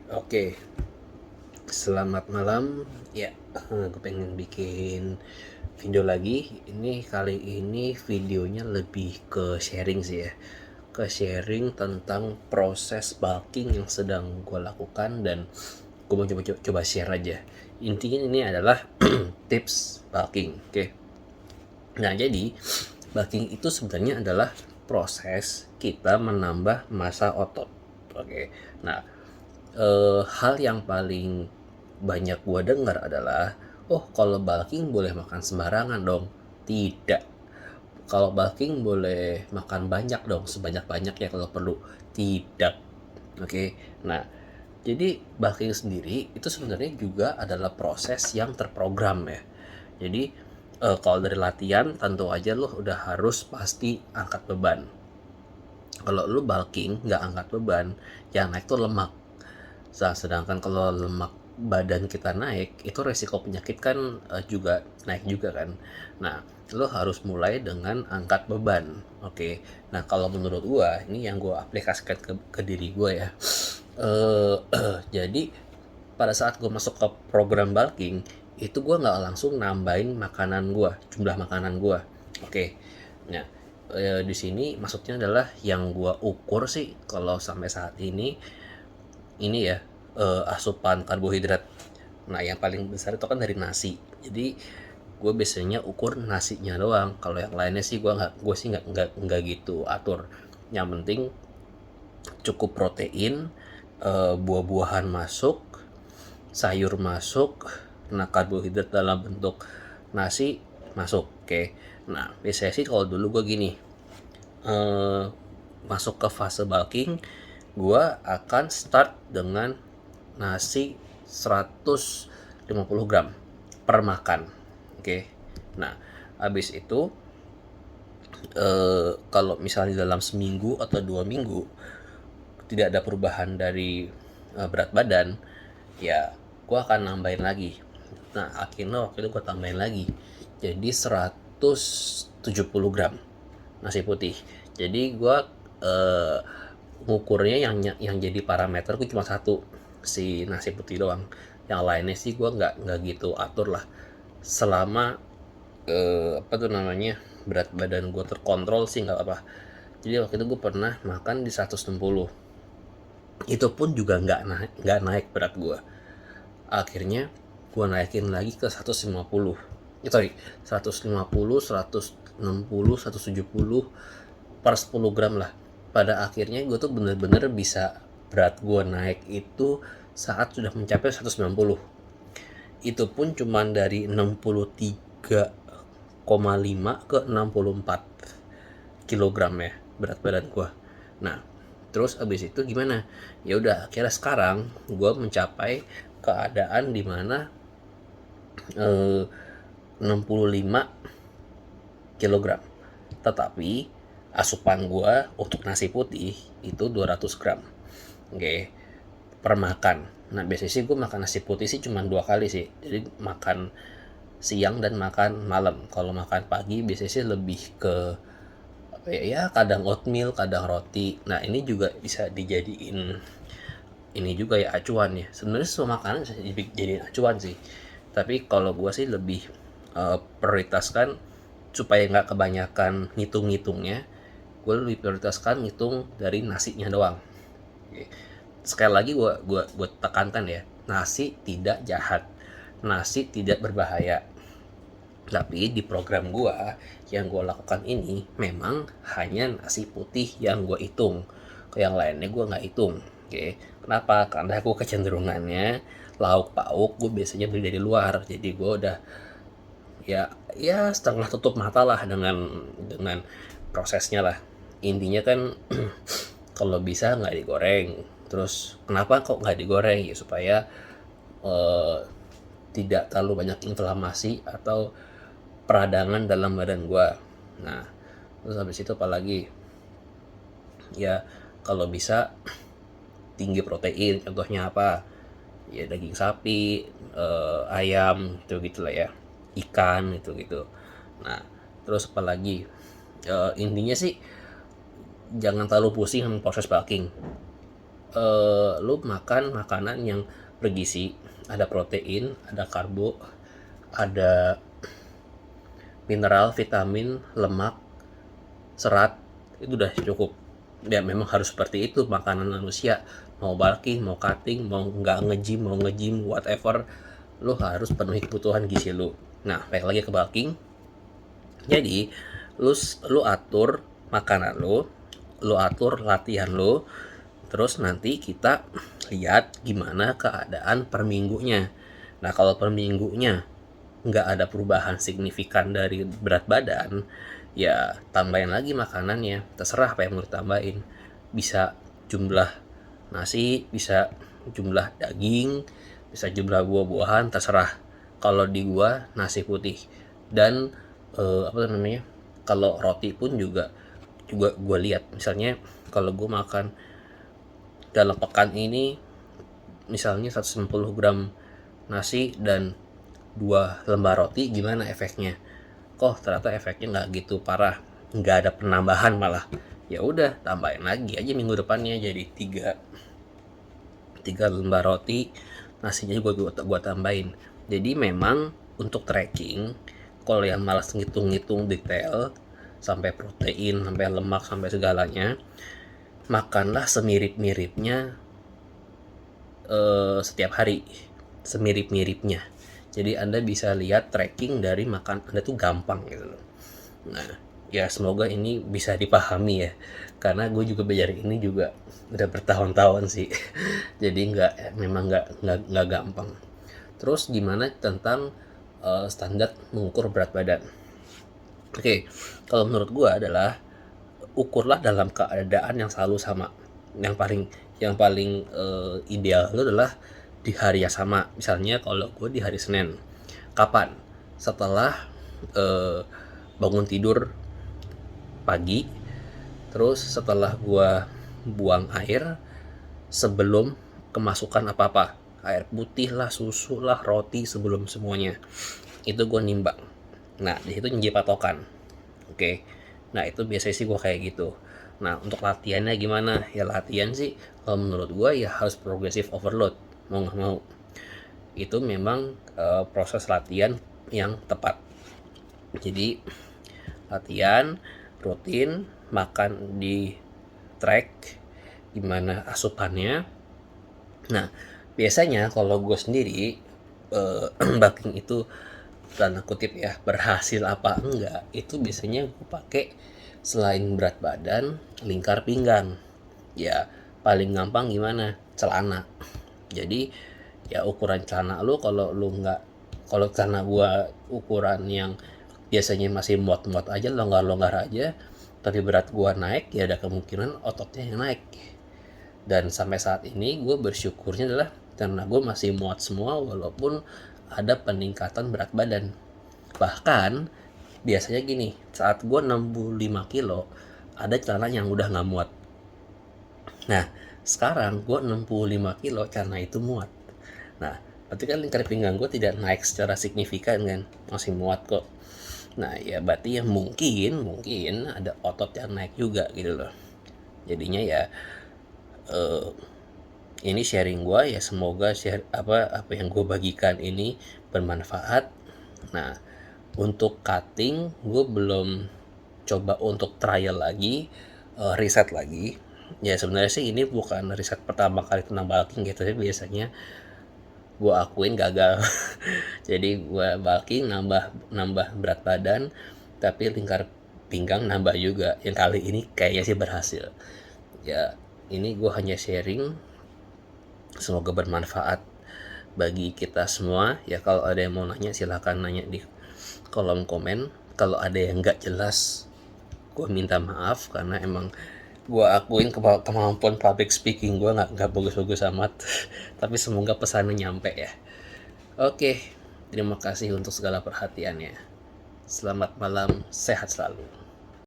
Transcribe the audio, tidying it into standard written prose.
Oke, selamat malam. Ya, gue pengen bikin video lagi. Ini kali ini videonya lebih ke sharing sih ya. Ke sharing tentang proses bulking yang sedang gue lakukan dan gue mau coba share aja. Intinya ini adalah tips bulking. Oke. Nah, jadi bulking itu sebenarnya adalah proses kita menambah massa otot. Oke. Nah, hal yang paling banyak gue dengar adalah, oh kalau bulking boleh makan sembarangan dong. Tidak. Kalau bulking boleh makan banyak dong, sebanyak-banyaknya kalau perlu. Tidak. Oke. Nah, jadi bulking sendiri itu sebenarnya juga adalah proses yang terprogram ya. Jadi kalau dari latihan tentu aja lo udah harus pasti angkat beban. Kalau lo bulking nggak angkat beban, yang naik tuh lemak. Sedangkan kalau lemak badan kita naik, itu resiko penyakit kan juga naik juga kan. Nah, lo harus mulai dengan angkat beban. Oke. Nah, kalau menurut gua, ini yang gua aplikasikan ke diri gua ya. Jadi pada saat gue masuk ke program bulking itu gue nggak langsung nambahin makanan gue, jumlah makanan gue. Oke. Nah, di sini maksudnya adalah yang gue ukur sih kalau sampai saat ini ya, asupan karbohidrat. Nah, yang paling besar itu kan dari nasi. Jadi gue biasanya ukur nasinya doang. Kalau yang lainnya sih gue sih nggak gitu atur. Yang penting cukup protein, buah-buahan masuk, sayur masuk, nah karbohidrat dalam bentuk nasi masuk. Oke. Nah, biasanya sih kalau dulu gue gini, eh, masuk ke fase bulking, gue akan start dengan nasi 150 gram per makan. Oke. Nah, habis itu kalau misalnya dalam seminggu atau 2 minggu tidak ada perubahan dari berat badan, ya gue akan nambahin lagi. Nah, akhirnya waktu itu gue tambahin lagi jadi 170 gram nasi putih. Jadi gue eh, ngukurnya yang jadi parameter gue cuma satu, si nasi putih doang. Yang lainnya sih gue nggak gitu atur lah, selama apa tuh namanya, berat badan gue terkontrol sih nggak apa. Jadi waktu itu gue pernah makan di 160, itu pun juga nggak naik berat gue. Akhirnya gue naikin lagi ke 150, sorry, 150, 160, 170 per 10 gram lah. Pada akhirnya gue tuh bener-bener bisa berat gue naik itu saat sudah mencapai 190. Itu pun cuman dari 63,5 ke 64 kilogram ya berat badan gue. Nah, terus abis itu gimana? Ya udah, akhirnya sekarang gue mencapai keadaan dimana 65 kilogram. Tetapi asupan gue untuk nasi putih itu 200 gram. Oke, per makan. Nah, biasanya sih gue makan nasi putih sih cuma 2 kali sih. Jadi makan siang dan makan malam. Kalau makan pagi biasanya sih lebih ke ya kadang oatmeal, kadang roti. Nah, ini juga bisa dijadiin ini juga ya acuan ya. Sebenarnya semua makanan bisa dijadiin acuan sih. Tapi kalau gue sih lebih prioritaskan supaya nggak kebanyakan ngitung-ngitungnya. Gue lebih prioritaskan ngitung dari nasinya doang. Oke. Sekali lagi gue tekankan ya, nasi tidak jahat, nasi tidak berbahaya. Tapi di program gua yang gua lakukan ini memang hanya nasi putih yang gua hitung. Ke yang lainnya gua nggak hitung. Oke. Kenapa? Karena aku kecenderungannya lauk pauk gue biasanya beli dari luar. Jadi gua udah ya setengah tutup mata lah dengan prosesnya lah. Intinya kan kalau bisa nggak digoreng. Terus kenapa kok nggak digoreng ya, supaya eh, tidak terlalu banyak inflamasi atau peradangan dalam badan gua. Nah, terus habis itu apalagi, ya kalau bisa tinggi protein, contohnya apa, ya daging sapi, ayam gitu gitulah ya, ikan itu gitu. Nah, terus apalagi, intinya sih jangan terlalu pusing sama proses bulking. lu makan makanan yang bergizi, ada protein, ada karbo, ada mineral, vitamin, lemak, serat, itu udah cukup. Ya memang harus seperti itu makanan manusia, mau bulking, mau cutting, mau nggak nge-gym, whatever, lu harus penuhi kebutuhan gizi lu. Nah, balik lagi ke bulking. Jadi lu atur makanan lu atur latihan lu, terus nanti kita lihat gimana keadaan per minggunya. Nah, kalau per minggunya nggak ada perubahan signifikan dari berat badan, ya tambahin lagi makanannya, terserah apa yang mau ditambahin. Bisa jumlah nasi, bisa jumlah daging, bisa jumlah buah-buahan, terserah. Kalau di gua nasi putih dan apa namanya, kalau roti pun juga gua lihat, misalnya kalau gua makan dalam pekan ini misalnya 160 gram nasi dan 2 lembar roti, gimana efeknya? Kok ternyata efeknya nggak gitu parah, nggak ada penambahan malah. Ya udah, tambahin lagi aja minggu depannya jadi 3 lembar roti, nasinya gua tambahin. Jadi memang untuk tracking, kalau yang malas ngitung-ngitung detail sampai protein, sampai lemak, sampai segalanya, makanlah semirip-miripnya setiap hari, semirip-miripnya. Jadi Anda bisa lihat tracking dari makan Anda tuh gampang gitu loh. Nah, ya semoga ini bisa dipahami ya, karena gue juga belajar ini juga udah bertahun-tahun sih. Jadi memang nggak gampang. Terus gimana tentang standar mengukur berat badan? Oke, kalau menurut gue adalah ukurlah dalam keadaan yang selalu sama. Yang paling ideal itu adalah di hari yang sama. Misalnya kalau gue di hari Senin, kapan? Setelah bangun tidur pagi, terus setelah gue buang air, sebelum kemasukan apa-apa, air putih lah, susu lah, roti, sebelum semuanya, itu gue nimbang. Nah, di situ jadi patokan. Oke. Nah, itu biasanya sih gue kayak gitu. Nah, untuk latihannya gimana? Ya latihan sih kalau menurut gue ya harus progressive overload, mau nggak mau. Itu memang proses latihan yang tepat. Jadi latihan rutin, makan di track, gimana asupannya. Nah, biasanya kalau gue sendiri bulking itu tanda kutip ya berhasil apa enggak, itu biasanya gue pakai selain berat badan, lingkar pinggang. Ya paling gampang gimana, celana. Jadi ya ukuran celana lu, kalau celana gua ukuran yang biasanya masih muat-muat aja, longgar-longgar aja, tapi berat gua naik, ya ada kemungkinan ototnya yang naik. Dan sampai saat ini gue bersyukurnya adalah karena gue masih muat semua walaupun ada peningkatan berat badan. Bahkan biasanya gini, saat gue 65 kilo ada celana yang udah gak muat. Nah sekarang gue 65 kilo celana itu muat. Nah berarti kan lingkar pinggang gue tidak naik secara signifikan kan, masih muat kok. Nah ya berarti ya mungkin ada otot yang naik juga gitu loh. Jadinya ya ini sharing gue ya, semoga apa yang gue bagikan ini bermanfaat. Nah untuk cutting gue belum coba untuk trial lagi, riset lagi. Ya sebenarnya sih ini bukan riset pertama kali tentang bulking gitu, tapi biasanya gue akuin gagal. Jadi gue bulking nambah berat badan, tapi lingkar pinggang nambah juga. Yang kali ini kayaknya sih berhasil. Ya ini gue hanya sharing, semoga bermanfaat bagi kita semua. Ya kalau ada yang mau nanya silahkan nanya di kolom komen. Kalau ada yang nggak jelas, gue minta maaf karena emang gue akuin kemampuan public speaking gue nggak bagus-bagus amat. Tapi semoga pesannya nyampe ya. Oke, terima kasih untuk segala perhatiannya. Selamat malam, sehat selalu.